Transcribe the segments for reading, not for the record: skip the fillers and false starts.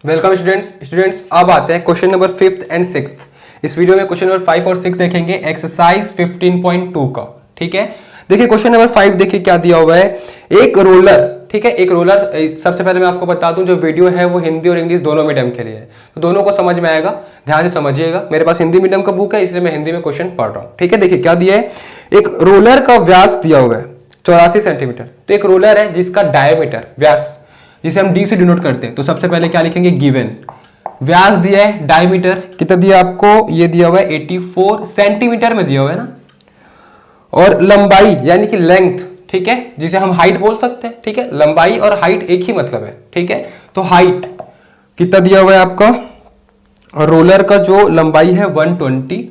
Welcome students अब आते हैं question number 5th and 6th। इस वीडियो में क्वेश्चन नंबर 5 और 6 देखेंगे एक्सरसाइज 15.2 का। ठीक है, देखिए क्वेश्चन नंबर 5 देखिए क्या दिया हुआ है। एक रोलर, ठीक है, एक रोलर। सबसे पहले मैं आपको बता दूं जो वीडियो है वो हिंदी और इंग्लिश दोनों मीडियम के लिए है, तो दोनों को समझ में आएगा, ध्यान से समझिएगा। मेरे पास हिंदी मीडियम का बुक है इसलिए मैं हिंदी में क्वेश्चन पढ़ रहा हूं। ठीक है, देखिए क्या दिया है। एक रोलर का व्यास दिया हुआ है 84 सेंटीमीटर। तो एक रोलर है जिसका डायमीटर, व्यास, जिसे हम डी से डिनोट करते हैं, तो सबसे पहले क्या लिखेंगे, गिवन। व्यास दिया है, डायमीटर कितना दिया आपको, ये दिया हुआ है 84 सेंटीमीटर में दिया हुआ है ना। और लंबाई यानी कि लेंथ, ठीक है, जिसे हम हाइट बोल सकते हैं। ठीक है, लंबाई और हाइट एक ही मतलब है। ठीक है, तो हाइट कितना दिया हुआ है आपका, रोलर का जो लंबाई है 120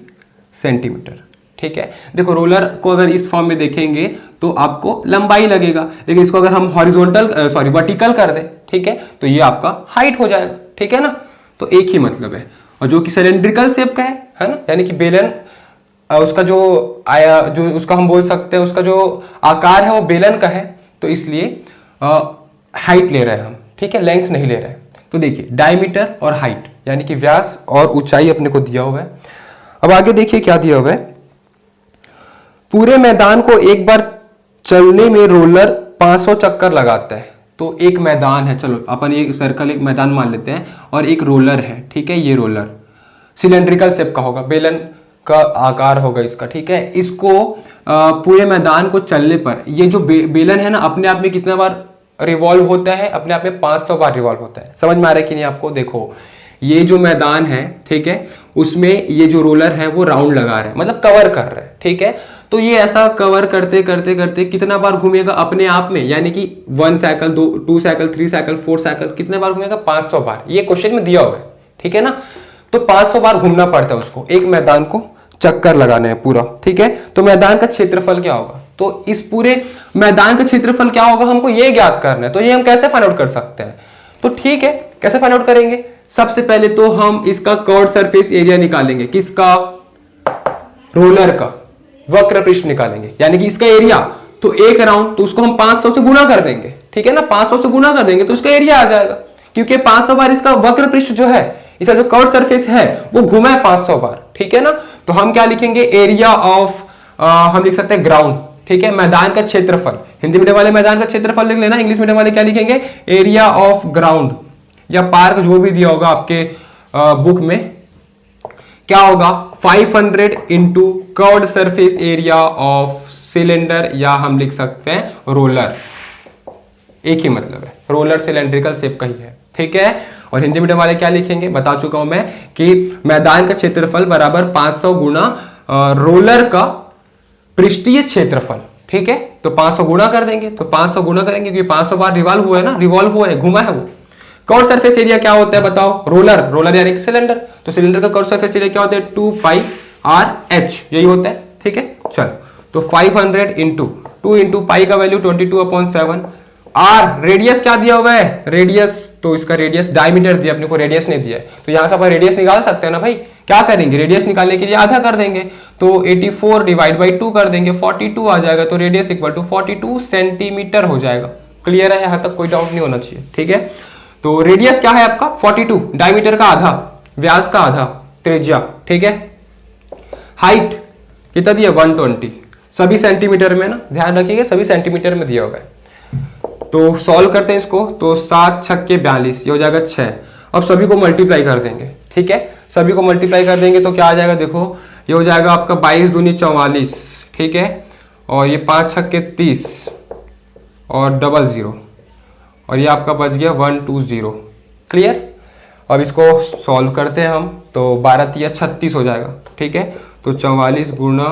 सेंटीमीटर। ठीक है, देखो रोलर को अगर इस फॉर्म में देखेंगे तो आपको लंबाई लगेगा, लेकिन इसको अगर हम हॉरिजॉन्टल वर्टिकल कर दें, ठीक है, तो ये आपका हाइट हो जाएगा। ठीक है ना, तो एक ही मतलब है। और जो कि सिलेंड्रिकल शेप का है ना, यानी कि बेलन, उसका जो उसका हम बोल सकते हैं, उसका जो आकार है वो बेलन का है, तो इसलिए हाइट ले रहे हैं हम। ठीक है, लेंथ नहीं ले रहे हैं। तो देखिए डायमीटर और हाइट यानी कि व्यास और ऊंचाई अपने को दिया हुआ है। अब आगे देखिए क्या दिया हुआ है। पूरे मैदान को एक बार चलने में रोलर 500 चक्कर लगाता है। तो एक मैदान है, चलो अपन ये सर्कल एक मैदान मान लेते हैं, और एक रोलर है। ठीक है, ये रोलर सिलेंड्रिकल शेप का होगा, बेलन का आकार होगा इसका। ठीक है, इसको पूरे मैदान को चलने पर ये जो बेलन है ना, अपने आप में कितना बार रिवॉल्व होता है, अपने आप में 500 बार रिवॉल्व होता है। समझ में आ रहा है कि नहीं आपको। देखो ये जो मैदान है, ठीक है, उसमें ये जो रोलर है वो राउंड लगा रहे हैं, मतलब कवर कर रहे हैं। ठीक है, तो ये ऐसा कवर करते करते करते कितना बार घूमेगा अपने आप में, यानी कि 1 साइकिल, 2 साइकिल, 3 साइकिल, 4 साइकिल, कितने बार घूमेगा, 500 बार। ये क्वेश्चन में दिया हुआ है। ठीक है ना, तो 500 बार घूमना पड़ता है उसको, एक मैदान को चक्कर लगाने हैं पूरा। ठीक है, तो मैदान का क्षेत्रफल क्या होगा, तो इस पूरे मैदान का क्षेत्रफल क्या होगा हमको ये ज्ञात करना है। तो ये हम कैसे फाइंड आउट कर सकते हैं, तो ठीक है, कैसे फाइंड आउट करेंगे। सबसे पहले तो हम इसका कर्व सरफेस एरिया निकालेंगे, किसका, रोलर का वक्र पृष्ठ निकालेंगे, यानी कि इसका एरिया। तो एक राउंड, तो उसको हम 500 से गुणा कर देंगे। ठीक है ना, 500 से गुणा कर देंगे तो उसका एरिया आ जाएगा, क्योंकि 500 बार इसका वक्र पृष्ठ जो है, इसका जो कर्व सरफेस है वो घुमा है 500 बार। ठीक है ना, तो हम क्या लिखेंगे, एरिया ऑफ, हम लिख सकते हैं ग्राउंड। ठीक है, मैदान का क्षेत्रफल, हिंदी मीडियम वाले मैदान का क्षेत्रफल लिख लेना, इंग्लिश मीडियम वाले क्या लिखेंगे, एरिया ऑफ ग्राउंड या पार्क, जो भी दिया होगा आपके बुक में, क्या होगा 500 into curved surface area of cylinder, या हम लिख सकते हैं रोलर। एक ही मतलब है, रोलर सिलेंड्रिकल शेप का ही है। ठीक है, और हिंदी मीडियम वाले क्या लिखेंगे, बता चुका हूं मैं कि मैदान का क्षेत्रफल बराबर 500 गुना रोलर का पृष्ठीय क्षेत्रफल। ठीक है, तो 500 गुना कर देंगे, तो 500 गुना करेंगे क्योंकि 500 बार रिवॉल्व हुआ है ना, रिवॉल्व हुआ है, घुमा है वो। कर्व सरफेस एरिया क्या होता है बताओ, रोलर यानी कि सिलेंडर, तो सिलेंडर का कर्व सरफेस एरिया क्या होता है, 2πr/h, यही होता है। ठीक है, चलो, तो 500 इंटू 2 इंटू पाई का वैल्यू 22/7, आर रेडियस क्या दिया हुआ है, रेडियस, तो इसका रेडियस, डायमीटर दिया अपने को, रेडियस नहीं दिया है, तो यहां से अपन रेडियस निकाल सकते हैं ना भाई। क्या करेंगे, रेडियस निकालने के लिए आधा कर देंगे, तो 84 डिवाइड बाई 2 कर देंगे, 42 आ जाएगा, तो रेडियस इक्वल टू 42 सेंटीमीटर हो जाएगा। क्लियर है, यहां तक कोई डाउट नहीं होना चाहिए। ठीक है, तो रेडियस क्या है आपका 42, डायमीटर का आधा, व्यास का आधा, त्रिज्या। ठीक है, हाइट कितना दिया 120, सभी सेंटीमीटर में ना, ध्यान रखिएगा सभी सेंटीमीटर में दिया होगा। तो सॉल्व करते हैं इसको, तो 7 छक्के 42, ये हो जाएगा 6। अब सभी को मल्टीप्लाई कर देंगे। ठीक है, सभी को मल्टीप्लाई कर देंगे तो क्या आ जाएगा, देखो ये हो जाएगा आपका 22 दूनी 44। ठीक है, और ये 5 छक्के 30 और 00, और ये आपका बच गया 120। क्लियर, अब इसको सॉल्व करते हैं हम, तो 12 या 36 हो जाएगा। ठीक है, तो 44 गुना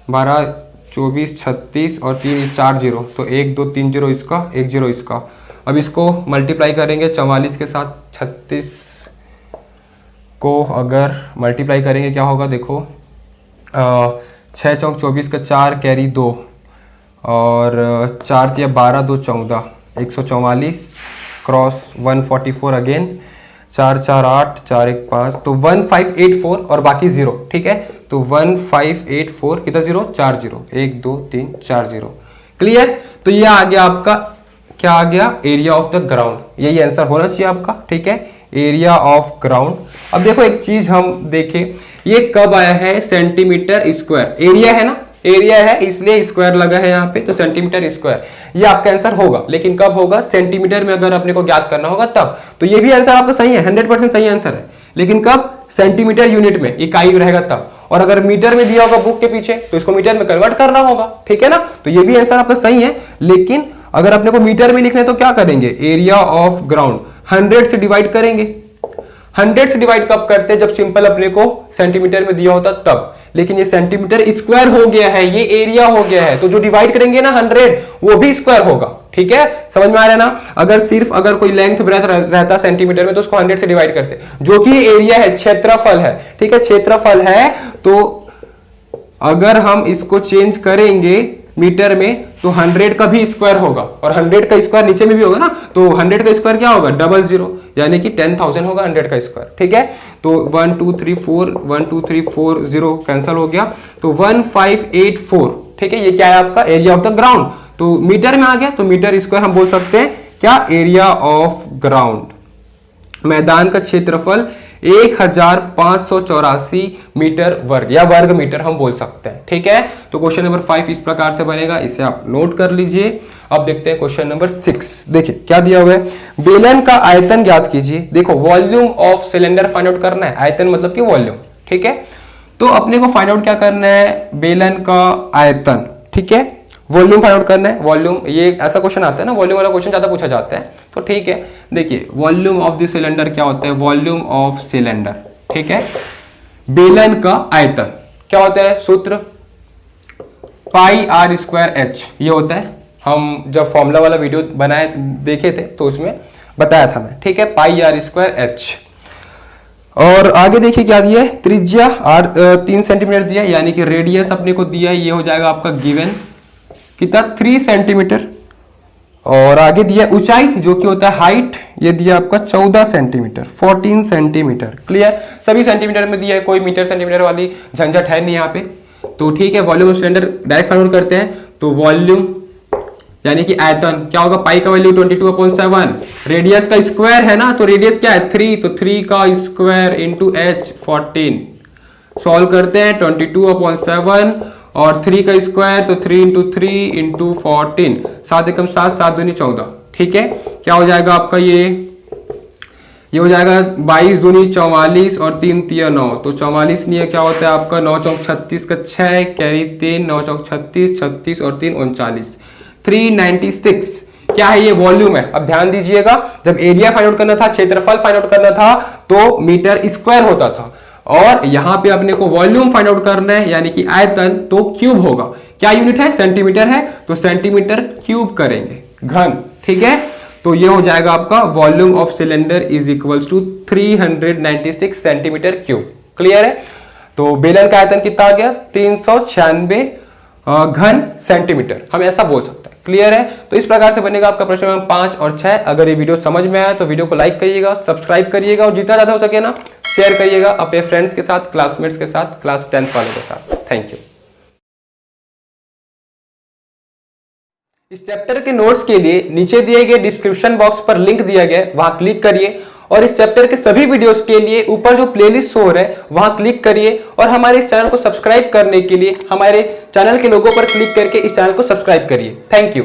12, 24, 36 और 3 4 0, तो 1 2 3 0 इसका, 1 0 इसका। अब इसको मल्टीप्लाई करेंगे 44 के साथ, 36 को अगर मल्टीप्लाई करेंगे क्या होगा, देखो 6 चौक 24 का 4 कैरी 2, और 4 या 12 2 14, 144 क्रॉस 144 अगेन, 4 4 8 4 1 5, तो 1584 और बाकी 0। ठीक है, तो 1584 कितना 0, 4 0, 1 2 3 4 0। क्लियर, तो ये आ गया आपका, क्या आ गया, एरिया ऑफ द ग्राउंड। यही आंसर होना चाहिए आपका। ठीक है, एरिया ऑफ ग्राउंड। अब देखो एक चीज हम देखें, ये कब आया है, सेंटीमीटर स्क्वायर। एरिया है ना, एरिया है इसलिए स्क्वायर लगा है यहाँ पे, तो सेंटीमीटर स्क्वायर ये आपका आंसर होगा। लेकिन कब होगा, सेंटीमीटर में अगर अपने को ज्ञात करना होगा तब। तो ये भी आंसर आपका सही है, 100% सही आंसर है। लेकिन कब, सेंटीमीटर यूनिट में, इकाई रहेगा तब। और अगर मीटर में दिया होगा बुक के पीछे तो इसको मीटर में कन्वर्ट करना होगा, ठीक है ना। तो ये भी आंसर आपका सही है। लेकिन अगर अपने को मीटर में लिखना है तो क्या करेंगे, एरिया ऑफ ग्राउंड 100 से डिवाइड करेंगे। 100 से डिवाइड कब करते हैं, जब सिंपल अपने को सेंटीमीटर में दिया होता तब। लेकिन ये सेंटीमीटर स्क्वायर हो गया है, ये एरिया हो गया है, तो जो डिवाइड करेंगे ना 100 वो भी स्क्वायर होगा, ठीक है। समझ में आ रहा है ना। अगर कोई लेंथ ब्रेथ रहता सेंटीमीटर में तो उसको 100 से डिवाइड करते, जो कि एरिया है, क्षेत्रफल है, ठीक है, क्षेत्रफल है। तो अगर हम इसको चेंज करेंगे मीटर में तो 100 का भी स्क्वायर होगा, और 100 का स्क्वायर नीचे में भी होगा ना, तो 100 का स्क्वायर क्या होगा, 00, यानी कि 10,000 होगा 100 का स्क्वायर, ठीक है। तो 1 2 3 4 1 2 3 4 0 कैंसिल हो गया, तो 1584, ठीक है। ये क्या है आपका एरिया ऑफ द ग्राउंड। तो मीटर में आ गया, तो मीटर स्क्वायर हम बोल सकते हैं क्या, एरिया ऑफ ग्राउंड। मैदान का क्षेत्रफल 1584 मीटर वर्ग या वर्ग मीटर हम बोल सकते हैं, ठीक है। तो क्वेश्चन नंबर 5 इस प्रकार से बनेगा, इसे आप नोट कर लीजिए। अब देखते हैं क्वेश्चन नंबर 6। देखिए क्या दिया हुआ है, बेलन का आयतन ज्ञात कीजिए। देखो volume of cylinder find out करना है, आयतन मतलब कि वॉल्यूम, ठीक है। तो अपने को फाइंड आउट क्या करना है, बेलन का आयतन, ठीक है। वॉल्यूम फाइंड आउट करना है, वॉल्यूम, ये ऐसा क्वेश्चन आता है ना, वॉल्यूम वाला क्वेश्चन ज्यादा पूछा जाता है, तो ठीक है। देखिए वॉल्यूम ऑफ द सिलेंडर क्या होता है, वॉल्यूम ऑफ सिलेंडर, ठीक है। बेलन का आयतन क्या होता है, सूत्र पाई आर स्क्वायर एच, ये होता है। हम जब फॉर्मूला वाला वीडियो बनाए देखे थे तो उसमें बताया था मैं, ठीक है, पाई आर स्क्वायर एच। और आगे देखिए क्या दिया है, त्रिज्या आर 3 सेंटीमीटर दिया, यानी कि रेडियस अपने को दिया, ये हो जाएगा आपका गिवन कितना, 3 सेंटीमीटर। और आगे दिया ऊंचाई जो कि होता है हाइट, ये दिया आपका 14 सेंटीमीटर, 14 सेंटीमीटर। क्लियर, सभी सेंटीमीटर में दिया है, कोई मीटर सेंटीमीटर वाली झंझट है नहीं यहाँ पे। तो ठीक है, volume of cylinder direct find out करते हैं। तो वॉल्यूम यानी कि आयतन क्या होगा, पाई का वैल्यू 22/7, रेडियस का स्क्वायर है ना, तो रेडियस क्या है 3, तो 3 का स्क्वायर इंटू एच 14। सॉल्व करते हैं 22/7 और 3 का स्क्वायर, तो 3 इंटू 3 इंटू 14, 7 एकम 7, 7 दूनी 14, ठीक है। क्या हो जाएगा आपका, ये हो जाएगा 22 दूनी 44 और 3 तिया 9, तो 44 नहीं है, क्या होता है आपका 9 चौक 36 का 6 कैरी 3, 9 चौक 36, 36 और 3 39, 396। क्या है, ये वॉल्यूम है। अब ध्यान दीजिएगा, जब एरिया फाइंड आउट करना था, क्षेत्रफल फाइंड आउट करना था, तो मीटर स्क्वायर होता था, और यहां पे अपने को वॉल्यूम फाइंड आउट करना है, यानी कि आयतन, तो क्यूब होगा। क्या यूनिट है, सेंटीमीटर है, तो सेंटीमीटर क्यूब करेंगे, घन, ठीक है। तो ये हो जाएगा आपका volume of cylinder is equals to 396 centimetre cube. Clear है। तो बेलन का आयतन कितना आ गया, 396 घन सेंटीमीटर, हम ऐसा बोल सकते हैं। क्लियर है। तो इस प्रकार से बनेगा आपका प्रश्न नंबर 5 और 6। अगर ये वीडियो समझ में आया तो वीडियो को लाइक करिएगा, सब्सक्राइब करिएगा, और जितना ज्यादा हो सके ना शेयर करिएगा अपने फ्रेंड्स के साथ, क्लासमेट्स के साथ, क्लास 10th वालों के साथ। Thank you. इस चैप्टर के नोट्स के लिए नीचे दिए गए डिस्क्रिप्शन बॉक्स पर लिंक दिया गया है, वहां क्लिक करिए, और इस चैप्टर के सभी वीडियोस के लिए ऊपर जो प्लेलिस्ट शो हो रहा है वहां क्लिक करिए, और हमारे इस चैनल को सब्सक्राइब करने के लिए हमारे चैनल के लोगो पर क्लिक करके इस चैनल को सब्सक्राइब करिए। Thank you.